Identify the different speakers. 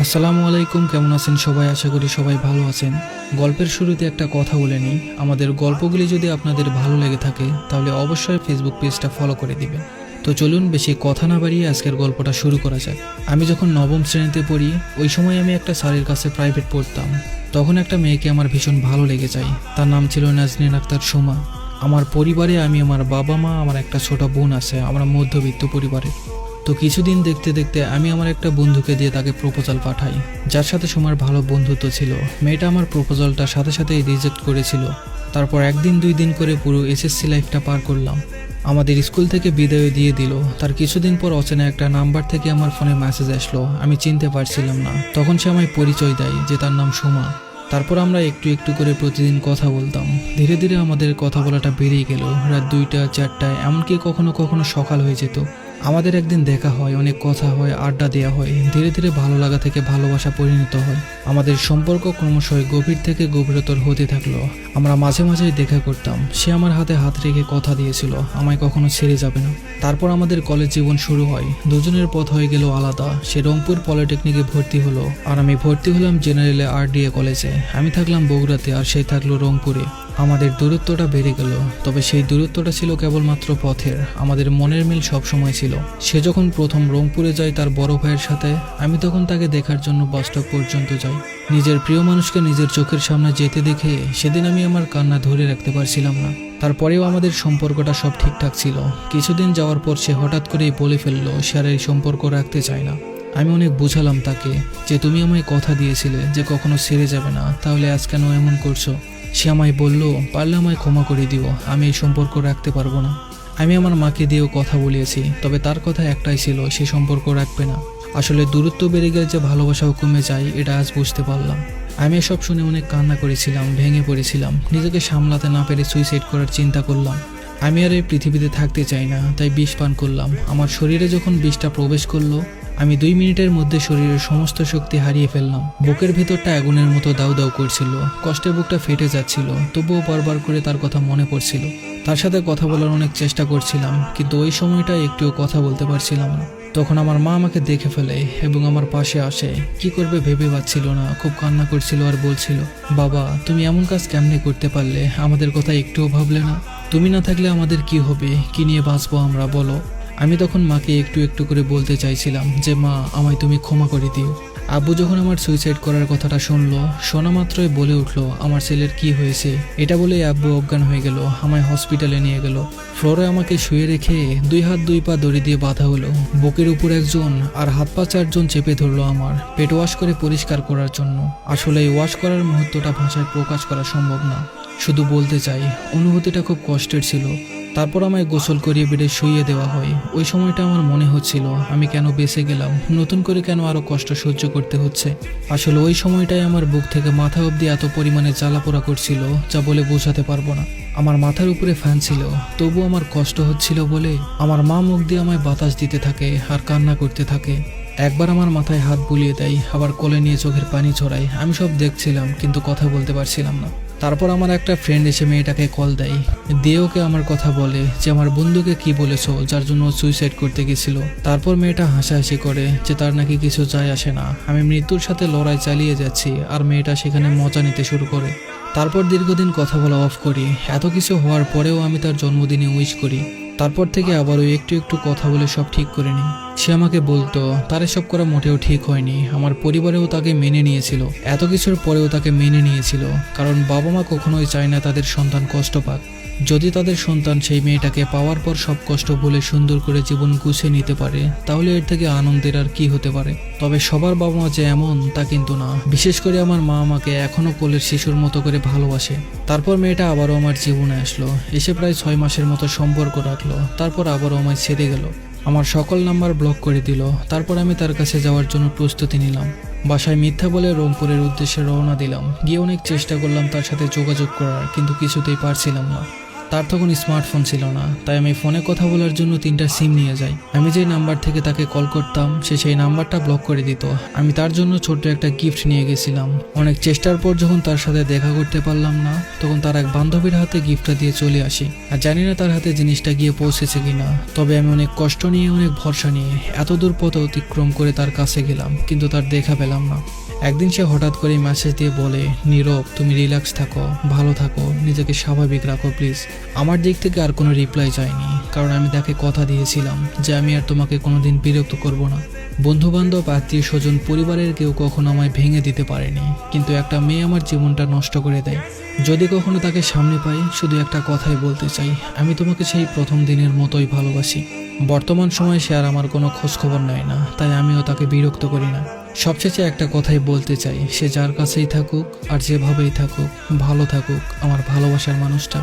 Speaker 1: আসসালামু আলাইকুম, কেমন আছেন সবাই? আশা করি সবাই ভালো আছেন। গল্পের শুরুতে একটা কথা বলে নিই, আমাদের গল্পগুলি যদি আপনাদের ভালো লেগে থাকে তাহলে অবশ্যই ফেসবুক পেজটা ফলো করে দিবেন। তো চলুন বেশি কথা না বাড়িয়ে আজকের গল্পটা শুরু করা যাক। আমি যখন নবম শ্রেণীতে পড়ি, ওই সময় আমি একটা স্যারের কাছে প্রাইভেট পড়তাম। তখন একটা মেয়েকে আমার ভীষণ ভালো লেগে যায়। তার নাম ছিল নাজনীন আক্তার সুমা। আমার পরিবারে আমি, আমার বাবা মা, আমার একটা ছোট বোন আছে। আমরা মধ্যবিত্ত পরিবারের। তো কিছুদিন দেখতে দেখতে আমি আমার একটা বন্ধুকে দিয়ে তাকে প্রপোজাল পাঠাই, যার সাথে সুমার ভালো বন্ধুত্ব ছিল। মেয়েটা আমার প্রপোজালটা সাথে সাথেই রিজেক্ট করেছিল। তারপর একদিন দুই দিন করে পুরো এসএসসি লাইফটা পার করলাম। আমাদের স্কুল থেকে বিদায় দিয়ে দিল। তার কিছুদিন পর অচেনা একটা নাম্বার থেকে আমার ফোনে মেসেজ আসলো। আমি চিনতে পারছিলাম না। তখন সে আমায় পরিচয় দেয় যে তার নাম সুমা। তারপর আমরা একটু একটু করে প্রতিদিন কথা বলতাম। ধীরে ধীরে আমাদের কথা বলাটা বেড়েই গেল। রাত 2টা 4টায়, এমনকি কখনো কখনো সকাল হয়ে যেত। আমাদের একদিন দেখা হয়, অনেক কথা হয়, আড্ডা দেওয়া হয়। ধীরে ধীরে ভালো লাগা থেকে ভালোবাসা পরিণত হয়। আমাদের সম্পর্ক ক্রমশই গভীর থেকে গভীরতর হতে থাকলো। আমরা মাঝে মাঝেই দেখা করতাম। সে আমার হাতে হাত রেখে কথা দিয়েছিল আমায় কখনো ছেড়ে যাবে না। তারপর আমাদের কলেজ জীবন শুরু হয়। দুজনের পথ হয়ে গেল আলাদা। সে রংপুর পলিটেকনিকে ভর্তি হলো, আর আমি ভর্তি হলাম জেনারেলে RDA কলেজে। আমি থাকলাম বগুড়াতে, আর সে থাকলো রংপুরে। আমাদের দূরত্বটা বেড়ে গেল, তবে সেই দূরত্বটা ছিল কেবলমাত্র পথের। আমাদের মনের মিল সবসময় ছিল। সে যখন প্রথম রংপুরে যায় তার বড় ভাইয়ের সাথে, আমি তখন তাকে দেখার জন্য বাস স্টপ পর্যন্ত যাই। নিজের প্রিয় মানুষকে নিজের চোখের সামনে যেতে দেখে সেদিন আমি আমার কান্না ধরে রাখতে পারছিলাম না। তারপরেও আমাদের সম্পর্কটা সব ঠিকঠাক ছিল। কিছুদিন যাওয়ার পর সে হঠাৎ করেই বলে ফেললো সে আর এই সম্পর্ক রাখতে চায় না। আমি অনেক বুঝালাম তাকে যে তুমি আমায় কথা দিয়েছিলে যে কখনো ছেড়ে যাবে না, তাহলে আজ কেন এমন করছো? সে আমায় বলল, পারলে আমায় ক্ষমা করে দিও, আমি এই সম্পর্ক রাখতে পারবো না। আমি আমার মাকে দিয়েও কথা বলিয়েছি, তবে তার কথা একটাই ছিল, সে সম্পর্ক রাখবে না। আসলে দূরত্ব বেড়ে গেলে যে ভালোবাসাও কমে যায়, এটা আজ বুঝতে পারলাম। আমি এসব শুনে অনেক কান্না করেছিলাম, ভেঙে পড়েছিলাম। নিজেকে সামলাতে না পেরে সুইসাইড করার চিন্তা করলাম। আমি আর এই পৃথিবীতে থাকতে চাই না, তাই বিষ পান করলাম। আমার শরীরে যখন বিষটা প্রবেশ করলো, আমি 2 মিনিটের মধ্যে শরীরের সমস্ত শক্তি হারিয়ে ফেললাম। বুকের ভেতরটা আগুনের মতো দাউ দাউ করছিল। কষ্টে বুকটা ফেটে যাচ্ছিল, তবুও বারবার করে তার কথা মনে পড়ছিল। তার সাথে কথা বলার অনেক চেষ্টা করছিলাম, কিন্তু ওই সময়টা একটুও কথা বলতে পারছিলাম না। তখন আমার মা আমাকে দেখে ফেলে এবং আমার পাশে আসে। কি করবে ভেবে পাচ্ছিল না, খুব কান্না করছিল আর বলছিল, বাবা তুমি এমন কাজ কেমনে করতে পারলে? আমাদের কথা একটুও ভাবলে না? তুমি না থাকলে আমাদের কি হবে? কি নিয়ে বাঁচবো আমরা, বলো? আমি তখন মাকে একটু একটু করে বলতে চাইছিলাম যে মা, আমায় তুমি ক্ষমা করে দিও। আব্বু যখন আমার সুইসাইড করার কথাটা শুনলো, শোনা মাত্রই বলে উঠলো আমার ছেলের কি হয়েছে। এটা বলেই আব্বু অজ্ঞান হয়ে গেল। আমায় হসপিটালে নিয়ে গেল। ফ্লোরে আমাকে শুয়ে রেখে 2 হাত 2 পা দড়ি দিয়ে বাঁধা হলো। বুকের উপর একজন আর হাত পা 4জন চেপে ধরলো আমার। পেট ওয়াশ করে পরিষ্কার করার জন্য। আসলে এই ওয়াশ করার মুহূর্তটা ভাষায় প্রকাশ করা সম্ভব না, শুধু বলতে চাই অনুভূতিটা খুব কষ্টের ছিল। তারপর আমায় গোসল করিয়ে বেডে শুইয়ে দেওয়া হয়। ওই সময়টা আমার মনে হচ্ছিল আমি কেন বেঁচে গেলাম, নতুন করে কেন আরো কষ্ট সহ্য করতে হচ্ছে। আসলে ওই সময়টাই আমার বুক থেকে মাথা অবধি এত পরিমাণে জ্বালাপোড়া করছিল যা বলে বোঝাতে পারবো না। আমার মাথার উপরে ফ্যান ছিল, তবু আমার কষ্ট হচ্ছিল বলে আমার মা মুখ দিয়ে আমায় বাতাস দিতে থাকে আর কান্না করতে থাকে। একবার আমার মাথায় হাত বুলিয়ে দেয়, আবার কোলে নিয়ে চোখের পানি ছড়ায়। আমি সব দেখছিলাম, কিন্তু কথা বলতে পারছিলাম না। তারপর আমার একটা ফ্রেন্ড এসে মেয়েটাকে কল দেয়, দিয়ে ওকে আমার কথা বলে যে আমার বন্ধুকে কি বলেছো যার জন্য সুইসাইড করতে গেছিল। তারপর মেয়েটা হাসাহাসি করে যে তার নাকি কিছু যায় আসে না, আমি মৃত্যুর সাথে লড়াই চালিয়ে যাচ্ছি। আর মেয়েটা সেখানে মজা নিতে শুরু করে। তারপর দীর্ঘদিন কথা বলা অফ করি। এত কিছু হওয়ার পরেও আমি তার জন্মদিনে উইশ করি। তারপর থেকে আবারও একটু একটু কথা বলে সব ঠিক করে নিই। সে আমাকে বলতো তার এসব করা মোটেও ঠিক হয়নি। আমার পরিবারেও তাকে মেনে নিয়েছিল, এত কিছুর পরেও তাকে মেনে নিয়েছিল, কারণ বাবা মা কখনোই চায় না তাদের সন্তান কষ্ট পাক। যদি তাদের সন্তান সেই মেয়েটাকে পাওয়ার পর সব কষ্ট ভুলে সুন্দর করে জীবন গুছিয়ে নিতে পারে, তাহলে এর থেকে আনন্দের আর কি হতে পারে। তবে সবার বাবা মা যে এমন তা কিন্তু না। বিশেষ করে আমার মা আমাকে এখনো কোলের শিশুর মতো করে ভালোবাসে। তারপর মেয়েটা আবারও আমার জীবনে আসলো, এসে প্রায় 6 মাসের মতো সম্পর্ক রাখলো। তারপর আবারও আমায় ছেড়ে গেল, আমার সকল নাম্বার ব্লক করে দিল। তারপর আমি তার কাছে যাওয়ার জন্য প্রস্তুতি নিলাম। বাসায় মিথ্যা বলে রংপুরের উদ্দেশ্যে রওনা দিলাম। গিয়ে অনেক চেষ্টা করলাম তার সাথে যোগাযোগ করার, কিন্তু কিছুতেই পারছিলাম না। তার তখন স্মার্টফোন ছিল না, তাই আমি ফোনে কথা বলার জন্য 3টা সিম নিয়ে যাই। আমি যে নাম্বার থেকে তাকে কল করতাম সে সেই নাম্বারটা ব্লক করে দিত। আমি তার জন্য ছোট্ট একটা গিফট নিয়ে গেছিলাম। অনেক চেষ্টার পর যখন তার সাথে দেখা করতে পারলাম না, তখন তার এক বান্ধবীর হাতে গিফটটা দিয়ে চলে আসি। আর জানি না তার হাতে জিনিসটা গিয়ে পৌঁছেছে কিনা, তবে আমি অনেক কষ্ট নিয়ে অনেক ভরসা নিয়ে এত দূর পথ অতিক্রম করে তার কাছে গেলাম, কিন্তু তার দেখা পেলাম না। একদিন সে হঠাৎ করে মেসেজ দিয়ে বলে, নীরব তুমি রিল্যাক্স থাকো, ভালো থাকো, নিজেকে স্বাভাবিক রাখো প্লিজ। আমার দিক থেকে আর কোনো রিপ্লাই যায়নি, কারণ আমি তাকে কথা দিয়েছিলাম যে আমি আর তোমাকে কোনোদিন বিরক্ত করব না। বন্ধু বান্ধব, আত্মীয় স্বজন, পরিবারের কেউ কখনো আমায় ভেঙে দিতে পারেনি, কিন্তু একটা মেয়ে আমার জীবনটা নষ্ট করে দেয়। যদি কখনো তাকে সামনে পাই, শুধু একটা কথাই বলতে চাই, আমি তোমাকে সেই প্রথম দিনের মতোই ভালোবাসি। বর্তমান সময়ে সে আর আমার কোনো খোঁজ খবর নেয় না, তাই আমিও তাকে বিরক্ত করি না। সবশেষে একটা কথাই বলতে চাই, সে যার কাছেই থাকুক আর যেভাবেই থাকুক, ভালো থাকুক আমার ভালোবাসার মানুষটা।